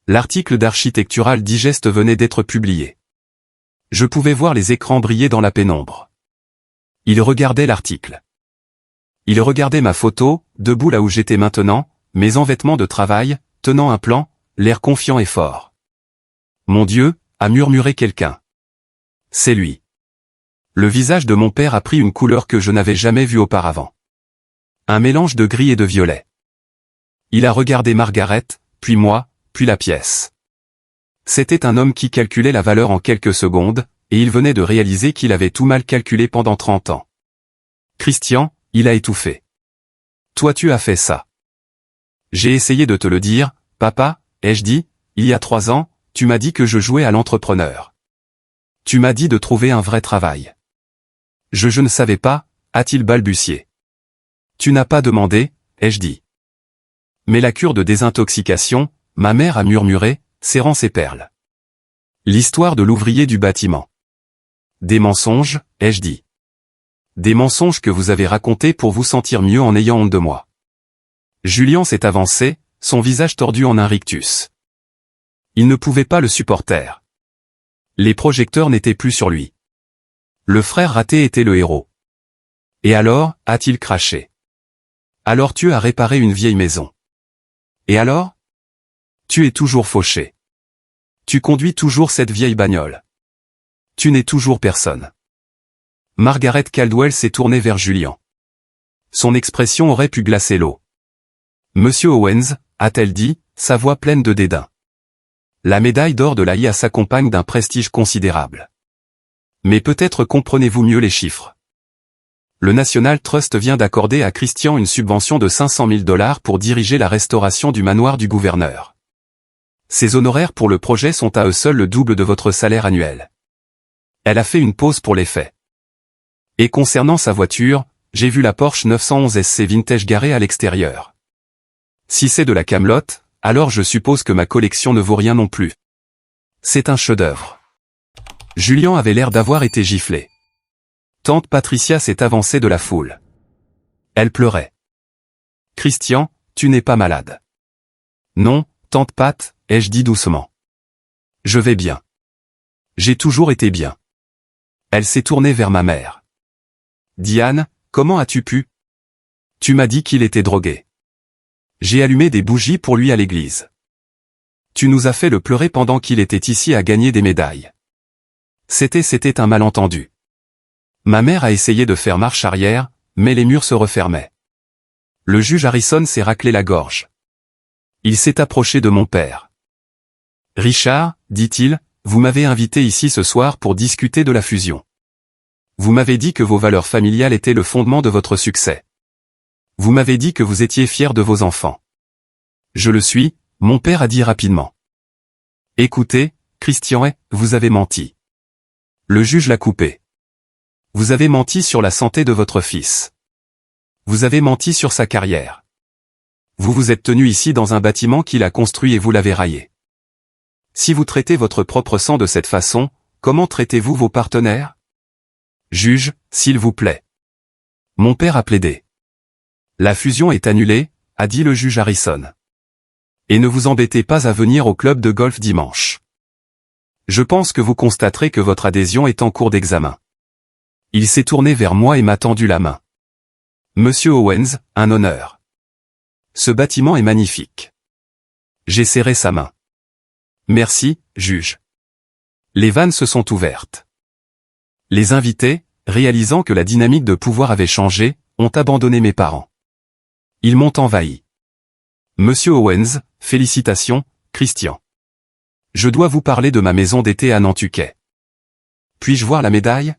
L'article d'Architectural Digest venait d'être publié. Je pouvais voir les écrans briller dans la pénombre. Ils regardaient l'article. Ils regardaient ma photo, debout là où j'étais maintenant, mes vêtements de travail, tenant un plan, l'air confiant et fort. Mon Dieu, a murmuré quelqu'un. C'est lui. Le visage de mon père a pris une couleur que je n'avais jamais vue auparavant. Un mélange de gris et de violet. Il a regardé Margaret, puis moi, puis la pièce. C'était un homme qui calculait la valeur en quelques secondes, et il venait de réaliser qu'il avait tout mal calculé pendant 30 ans. Christian, il a étouffé. Toi tu as fait ça. J'ai essayé de te le dire, papa, ai-je dit, il y a 3 ans, tu m'as dit que je jouais à l'entrepreneur. Tu m'as dit de trouver un vrai travail. Je ne savais pas, a-t-il balbutié. Tu n'as pas demandé, ai-je dit. Mais la cure de désintoxication, ma mère a murmuré, serrant ses perles. L'histoire de l'ouvrier du bâtiment. Des mensonges, ai-je dit. Des mensonges que vous avez racontés pour vous sentir mieux en ayant honte de moi. Julian s'est avancé, son visage tordu en un rictus. Il ne pouvait pas le supporter. Les projecteurs n'étaient plus sur lui. Le frère raté était le héros. Et alors, a-t-il craché. Alors tu as réparé une vieille maison. Et alors? Tu es toujours fauché. Tu conduis toujours cette vieille bagnole. Tu n'es toujours personne. Margaret Caldwell s'est tournée vers Julian. Son expression aurait pu glacer l'eau. Monsieur Owens, a-t-elle dit, sa voix pleine de dédain. La médaille d'or de l'AIA s'accompagne d'un prestige considérable. Mais peut-être comprenez-vous mieux les chiffres. Le National Trust vient d'accorder à Christian une subvention de 500 000 $ pour diriger la restauration du manoir du gouverneur. Ses honoraires pour le projet sont à eux seuls le double de votre salaire annuel. Elle a fait une pause pour l'effet. Et concernant sa voiture, j'ai vu la Porsche 911 SC Vintage garée à l'extérieur. Si c'est de la camelote, alors je suppose que ma collection ne vaut rien non plus. C'est un chef-d'œuvre. Julien avait l'air d'avoir été giflé. Tante Patricia s'est avancée de la foule. Elle pleurait. Christian, tu n'es pas malade. Non, tante Pat, ai-je dit doucement. Je vais bien. J'ai toujours été bien. Elle s'est tournée vers ma mère. Diane, comment as-tu pu? Tu m'as dit qu'il était drogué. J'ai allumé des bougies pour lui à l'église. Tu nous as fait le pleurer pendant qu'il était ici à gagner des médailles. C'était un malentendu. Ma mère a essayé de faire marche arrière, mais les murs se refermaient. Le juge Harrison s'est raclé la gorge. Il s'est approché de mon père. Richard, dit-il, vous m'avez invité ici ce soir pour discuter de la fusion. Vous m'avez dit que vos valeurs familiales étaient le fondement de votre succès. Vous m'avez dit que vous étiez fier de vos enfants. Je le suis, mon père a dit rapidement. Écoutez, Christian, vous avez menti. Le juge l'a coupé. Vous avez menti sur la santé de votre fils. Vous avez menti sur sa carrière. Vous vous êtes tenu ici dans un bâtiment qu'il a construit et vous l'avez raillé. Si vous traitez votre propre sang de cette façon, comment traitez-vous vos partenaires? Juge, s'il vous plaît. Mon père a plaidé. La fusion est annulée, a dit le juge Harrison. Et ne vous embêtez pas à venir au club de golf dimanche. Je pense que vous constaterez que votre adhésion est en cours d'examen. Il s'est tourné vers moi et m'a tendu la main. Monsieur Owens, un honneur. Ce bâtiment est magnifique. J'ai serré sa main. Merci, juge. Les vannes se sont ouvertes. Les invités, réalisant que la dynamique de pouvoir avait changé, ont abandonné mes parents. Ils m'ont envahi. Monsieur Owens, félicitations, Christian. Je dois vous parler de ma maison d'été à Nantucket. Puis-je voir la médaille?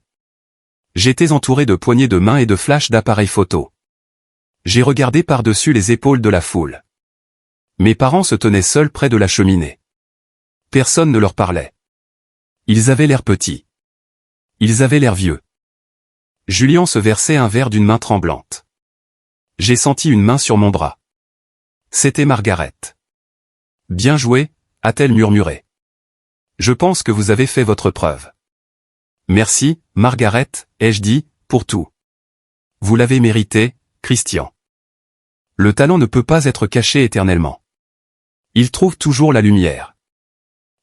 J'étais entouré de poignées de main et de flashs d'appareils photo. J'ai regardé par-dessus les épaules de la foule. Mes parents se tenaient seuls près de la cheminée. Personne ne leur parlait. Ils avaient l'air petits. Ils avaient l'air vieux. Julien se versait un verre d'une main tremblante. J'ai senti une main sur mon bras. C'était Margaret. Bien joué, a-t-elle murmuré. Je pense que vous avez fait votre preuve. Merci, Margaret, ai-je dit, pour tout. Vous l'avez mérité, Christian. Le talent ne peut pas être caché éternellement. Il trouve toujours la lumière.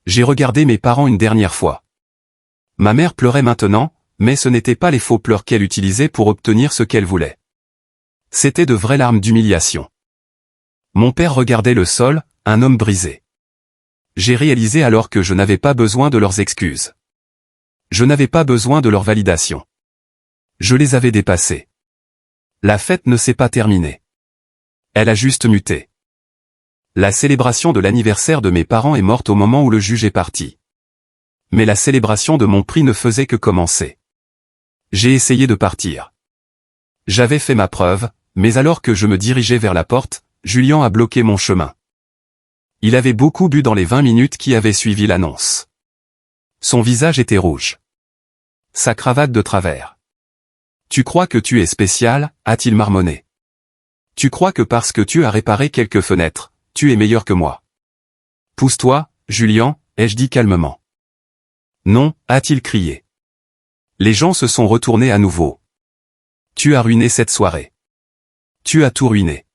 J'ai regardé mes parents une dernière fois. Ma mère pleurait maintenant, mais ce n'étaient pas les faux pleurs qu'elle utilisait pour obtenir ce qu'elle voulait. C'étaient de vraies larmes d'humiliation. Mon père regardait le sol, un homme brisé. J'ai réalisé alors que je n'avais pas besoin de leurs excuses. Je n'avais pas besoin de leur validation. Je les avais dépassés. La fête ne s'est pas terminée. Elle a juste muté. La célébration de l'anniversaire de mes parents est morte au moment où le juge est parti. Mais la célébration de mon prix ne faisait que commencer. J'ai essayé de partir. J'avais fait ma preuve, mais alors que je me dirigeais vers la porte, Julien a bloqué mon chemin. Il avait beaucoup bu dans les 20 minutes qui avaient suivi l'annonce. Son visage était rouge. Sa cravate de travers. Tu crois que tu es spécial, a-t-il marmonné. Tu crois que parce que tu as réparé quelques fenêtres, tu es meilleur que moi. Pousse-toi, Julien, ai-je dit calmement. Non, a-t-il crié. Les gens se sont retournés à nouveau. Tu as ruiné cette soirée. Tu as tout ruiné.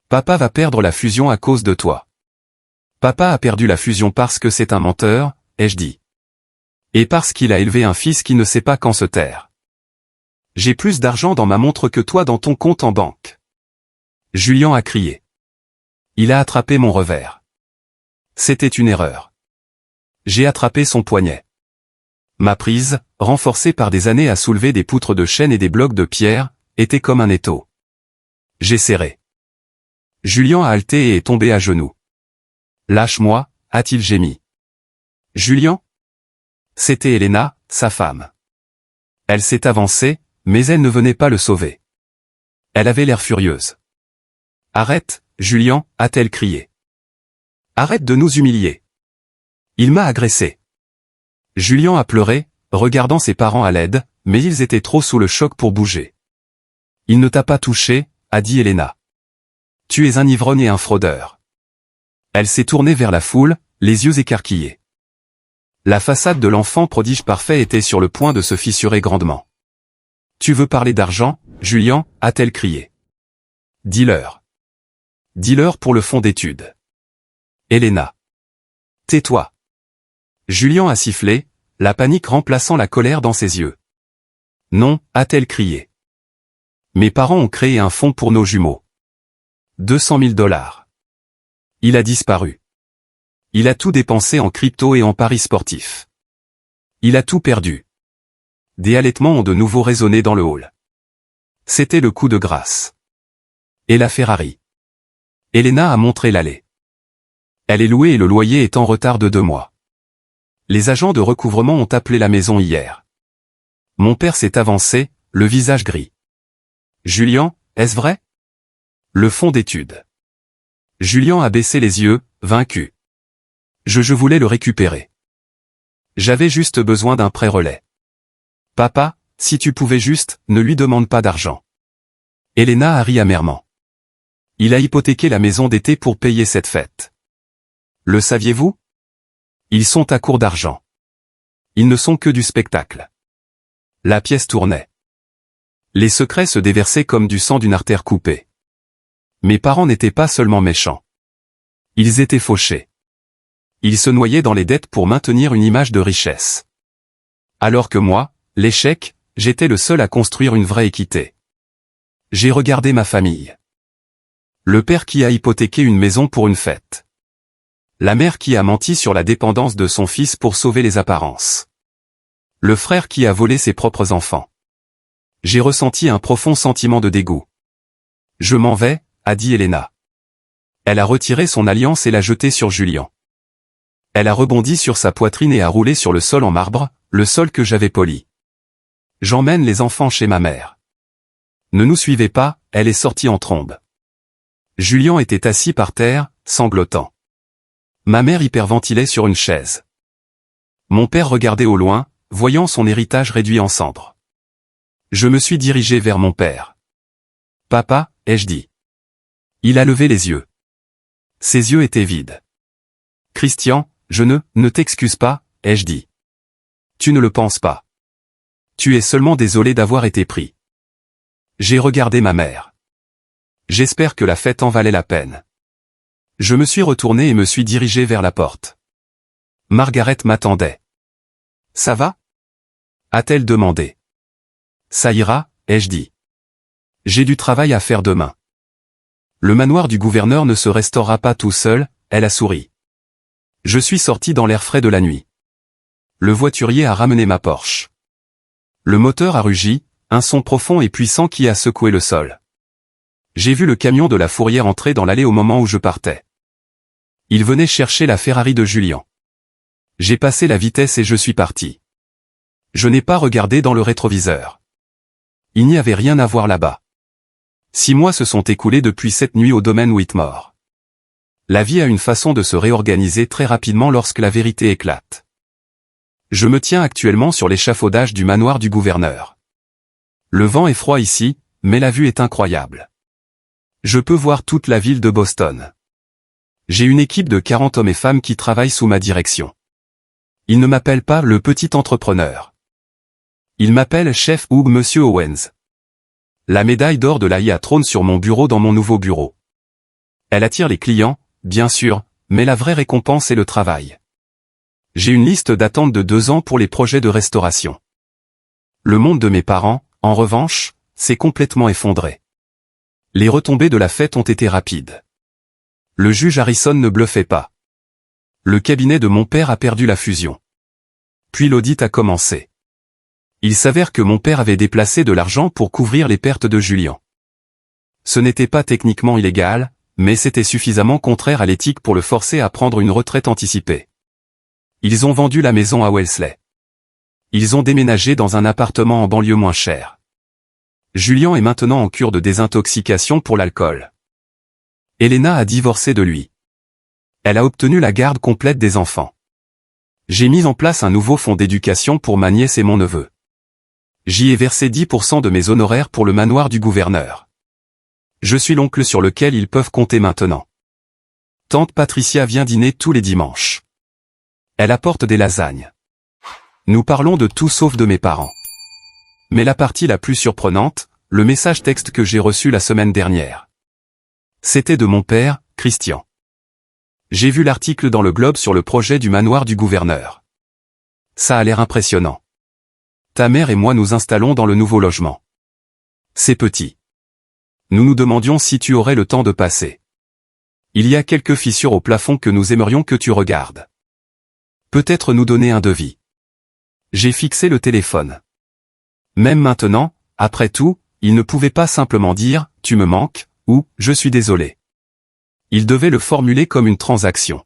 Papa va perdre la fusion à cause de toi. Papa a perdu la fusion parce que c'est un menteur, ai-je dit. Et parce qu'il a élevé un fils qui ne sait pas quand se taire. J'ai plus d'argent dans ma montre que toi dans ton compte en banque. Julien a crié. Il a attrapé mon revers. C'était une erreur. J'ai attrapé son poignet. Ma prise, renforcée par des années à soulever des poutres de chêne et des blocs de pierre, était comme un étau. J'ai serré. Julien a halté et est tombé à genoux. Lâche-moi, a-t-il gémi. Julien? C'était Helena, sa femme. Elle s'est avancée, mais elle ne venait pas le sauver. Elle avait l'air furieuse. Arrête, Julien, a-t-elle crié. Arrête de nous humilier. Il m'a agressé. Julien a pleuré, regardant ses parents à l'aide, mais ils étaient trop sous le choc pour bouger. Il ne t'a pas touché, a dit Helena. Tu es un ivrogne et un fraudeur. Elle s'est tournée vers la foule, les yeux écarquillés. La façade de l'enfant prodige parfait était sur le point de se fissurer grandement. « Tu veux parler d'argent, Julian » a-t-elle crié. « Dis-leur. Dis-leur pour le fonds d'études. » Elena. « Tais-toi. » Julian a sifflé, la panique remplaçant la colère dans ses yeux. « Non » a-t-elle crié. « Mes parents ont créé un fonds pour nos jumeaux. 200 000 $. Il a disparu. Il a tout dépensé en crypto et en paris sportifs. Il a tout perdu. » Des halètements ont de nouveau résonné dans le hall. C'était le coup de grâce. Et la Ferrari. Elena a montré l'allée. Elle est louée et le loyer est en retard de 2 mois. Les agents de recouvrement ont appelé la maison hier. Mon père s'est avancé, le visage gris. Julian, est-ce vrai? Le fonds d'études. Julian a baissé les yeux, vaincu. Je voulais le récupérer. J'avais juste besoin d'un prêt relais. Papa, si tu pouvais juste, ne lui demande pas d'argent. Elena a ri amèrement. Il a hypothéqué la maison d'été pour payer cette fête. Le saviez-vous? Ils sont à court d'argent. Ils ne sont que du spectacle. La pièce tournait. Les secrets se déversaient comme du sang d'une artère coupée. Mes parents n'étaient pas seulement méchants. Ils étaient fauchés. Ils se noyaient dans les dettes pour maintenir une image de richesse. Alors que moi, l'échec, j'étais le seul à construire une vraie équité. J'ai regardé ma famille. Le père qui a hypothéqué une maison pour une fête. La mère qui a menti sur la dépendance de son fils pour sauver les apparences. Le frère qui a volé ses propres enfants. J'ai ressenti un profond sentiment de dégoût. Je m'en vais, a dit Elena. Elle a retiré son alliance et l'a jetée sur Julian. Elle a rebondi sur sa poitrine et a roulé sur le sol en marbre, le sol que j'avais poli. J'emmène les enfants chez ma mère. Ne nous suivez pas, elle est sortie en trombe. Julian était assis par terre, sanglotant. Ma mère hyperventilait sur une chaise. Mon père regardait au loin, voyant son héritage réduit en cendres. Je me suis dirigé vers mon père. « Papa » ai-je dit. Il a levé les yeux. Ses yeux étaient vides. « Christian, je ne t'excuse pas » ai-je dit. Tu ne le penses pas. Tu es seulement désolé d'avoir été pris. J'ai regardé ma mère. J'espère que la fête en valait la peine. Je me suis retourné et me suis dirigé vers la porte. Margaret m'attendait. Ça va? A-t-elle demandé. Ça ira, ai-je dit. J'ai du travail à faire demain. Le manoir du gouverneur ne se restaurera pas tout seul, elle a souri. Je suis sorti dans l'air frais de la nuit. Le voiturier a ramené ma Porsche. Le moteur a rugi, un son profond et puissant qui a secoué le sol. J'ai vu le camion de la fourrière entrer dans l'allée au moment où je partais. Il venait chercher la Ferrari de Julian. J'ai passé la vitesse et je suis parti. Je n'ai pas regardé dans le rétroviseur. Il n'y avait rien à voir là-bas. 6 mois se sont écoulés depuis cette nuit au domaine Whitmore. La vie a une façon de se réorganiser très rapidement lorsque la vérité éclate. Je me tiens actuellement sur l'échafaudage du manoir du gouverneur. Le vent est froid ici, mais la vue est incroyable. Je peux voir toute la ville de Boston. J'ai une équipe de 40 hommes et femmes qui travaillent sous ma direction. Ils ne m'appellent pas le petit entrepreneur. Ils m'appellent chef ou Monsieur Owens. La médaille d'or de l'AIA trône sur mon bureau dans mon nouveau bureau. Elle attire les clients, bien sûr, mais la vraie récompense est le travail. J'ai une liste d'attente de 2 ans pour les projets de restauration. Le monde de mes parents, en revanche, s'est complètement effondré. Les retombées de la fête ont été rapides. Le juge Harrison ne bluffait pas. Le cabinet de mon père a perdu la fusion. Puis l'audit a commencé. Il s'avère que mon père avait déplacé de l'argent pour couvrir les pertes de Julian. Ce n'était pas techniquement illégal, mais c'était suffisamment contraire à l'éthique pour le forcer à prendre une retraite anticipée. Ils ont vendu la maison à Wellesley. Ils ont déménagé dans un appartement en banlieue moins cher. Julian est maintenant en cure de désintoxication pour l'alcool. Elena a divorcé de lui. Elle a obtenu la garde complète des enfants. J'ai mis en place un nouveau fonds d'éducation pour ma nièce et mon neveu. J'y ai versé 10% de mes honoraires pour le manoir du gouverneur. Je suis l'oncle sur lequel ils peuvent compter maintenant. Tante Patricia vient dîner tous les dimanches. Elle apporte des lasagnes. Nous parlons de tout sauf de mes parents. Mais la partie la plus surprenante, le message texte que j'ai reçu la semaine dernière. C'était de mon père, Christian. J'ai vu l'article dans le Globe sur le projet du manoir du gouverneur. Ça a l'air impressionnant. Ta mère et moi nous installons dans le nouveau logement. C'est petit. Nous nous demandions si tu aurais le temps de passer. Il y a quelques fissures au plafond que nous aimerions que tu regardes. Peut-être nous donner un devis. J'ai fixé le téléphone. Même maintenant, après tout, il ne pouvait pas simplement dire « tu me manques » ou « je suis désolé ». Il devait le formuler comme une transaction.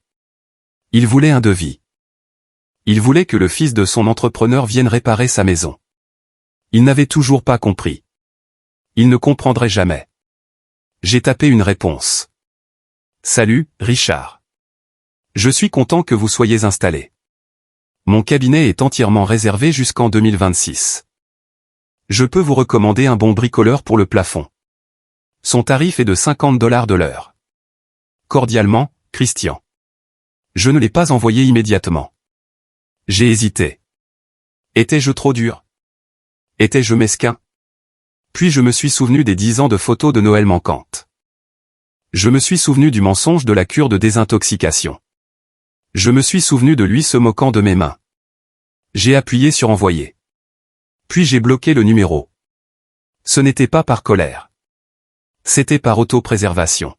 Il voulait un devis. Il voulait que le fils de son entrepreneur vienne réparer sa maison. Il n'avait toujours pas compris. Il ne comprendrait jamais. J'ai tapé une réponse. Salut, Richard. Je suis content que vous soyez installé. Mon cabinet est entièrement réservé jusqu'en 2026. Je peux vous recommander un bon bricoleur pour le plafond. Son tarif est de $50 de l'heure. Cordialement, Christian. Je ne l'ai pas envoyé immédiatement. J'ai hésité. Étais-je trop dur? Étais-je mesquin? Puis je me suis souvenu des 10 ans de photos de Noël manquantes. Je me suis souvenu du mensonge de la cure de désintoxication. Je me suis souvenu de lui se moquant de mes mains. J'ai appuyé sur envoyer. Puis j'ai bloqué le numéro. Ce n'était pas par colère. C'était par autopréservation.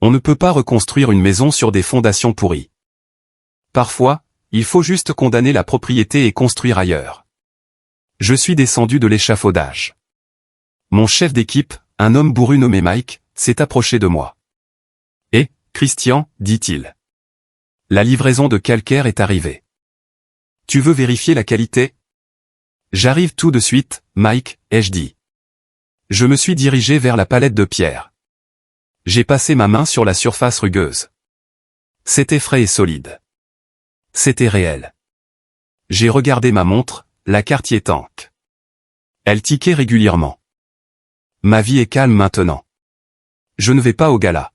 On ne peut pas reconstruire une maison sur des fondations pourries. Parfois, il faut juste condamner la propriété et construire ailleurs. Je suis descendu de l'échafaudage. Mon chef d'équipe, un homme bourru nommé Mike, s'est approché de moi. « Eh, Christian, dit-il. La livraison de calcaire est arrivée. Tu veux vérifier la qualité? » J'arrive tout de suite, Mike, ai-je dit. Je me suis dirigé vers la palette de pierre. J'ai passé ma main sur la surface rugueuse. C'était frais et solide. C'était réel. J'ai regardé ma montre, la Cartier Tank. Elle tiquait régulièrement. Ma vie est calme maintenant. Je ne vais pas au gala.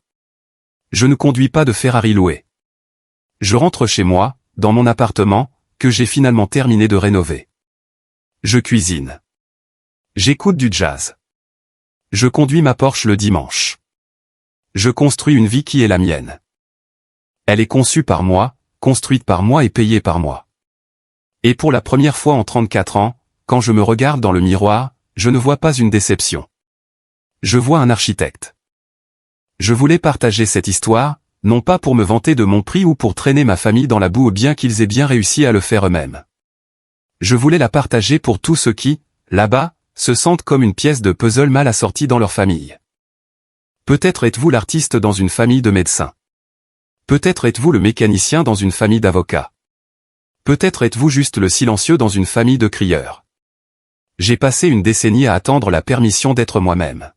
Je ne conduis pas de Ferrari loué. Je rentre chez moi, dans mon appartement, que j'ai finalement terminé de rénover. Je cuisine. J'écoute du jazz. Je conduis ma Porsche le dimanche. Je construis une vie qui est la mienne. Elle est conçue par moi, construite par moi et payée par moi. Et pour la première fois en 34 ans, quand je me regarde dans le miroir, je ne vois pas une déception. Je vois un architecte. Je voulais partager cette histoire, non pas pour me vanter de mon prix ou pour traîner ma famille dans la boue bien qu'ils aient bien réussi à le faire eux-mêmes. Je voulais la partager pour tous ceux qui, là-bas, se sentent comme une pièce de puzzle mal assortie dans leur famille. Peut-être êtes-vous l'artiste dans une famille de médecins. Peut-être êtes-vous le mécanicien dans une famille d'avocats. Peut-être êtes-vous juste le silencieux dans une famille de crieurs. J'ai passé une décennie à attendre la permission d'être moi-même.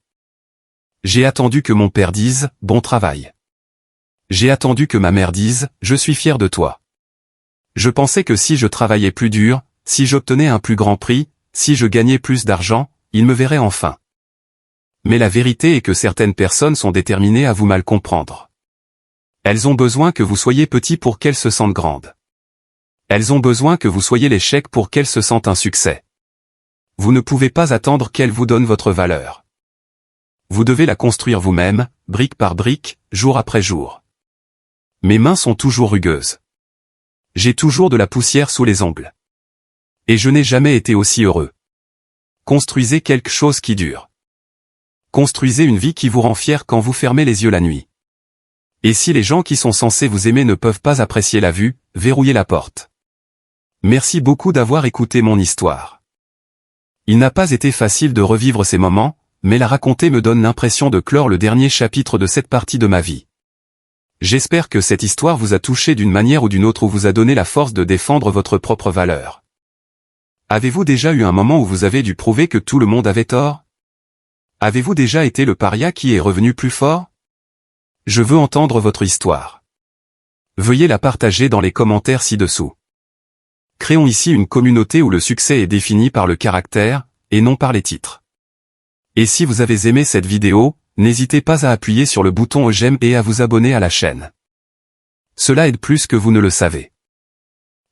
J'ai attendu que mon père dise « bon travail ». J'ai attendu que ma mère dise « je suis fier de toi ». Je pensais que si je travaillais plus dur, si j'obtenais un plus grand prix, si je gagnais plus d'argent, ils me verraient enfin. Mais la vérité est que certaines personnes sont déterminées à vous mal comprendre. Elles ont besoin que vous soyez petit pour qu'elles se sentent grandes. Elles ont besoin que vous soyez l'échec pour qu'elles se sentent un succès. Vous ne pouvez pas attendre qu'elles vous donnent votre valeur. Vous devez la construire vous-même, brique par brique, jour après jour. Mes mains sont toujours rugueuses. J'ai toujours de la poussière sous les ongles. Et je n'ai jamais été aussi heureux. Construisez quelque chose qui dure. Construisez une vie qui vous rend fier quand vous fermez les yeux la nuit. Et si les gens qui sont censés vous aimer ne peuvent pas apprécier la vue, verrouillez la porte. Merci beaucoup d'avoir écouté mon histoire. Il n'a pas été facile de revivre ces moments, mais la raconter me donne l'impression de clore le dernier chapitre de cette partie de ma vie. J'espère que cette histoire vous a touché d'une manière ou d'une autre ou vous a donné la force de défendre votre propre valeur. Avez-vous déjà eu un moment où vous avez dû prouver que tout le monde avait tort? Avez-vous déjà été le paria qui est revenu plus fort? Je veux entendre votre histoire. Veuillez la partager dans les commentaires ci-dessous. Créons ici une communauté où le succès est défini par le caractère, et non par les titres. Et si vous avez aimé cette vidéo, n'hésitez pas à appuyer sur le bouton j'aime et à vous abonner à la chaîne. Cela aide plus que vous ne le savez.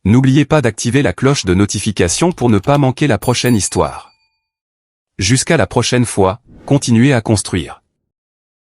N'oubliez pas d'activer la cloche de notification pour ne pas manquer la prochaine histoire. Jusqu'à la prochaine fois, continuez à construire.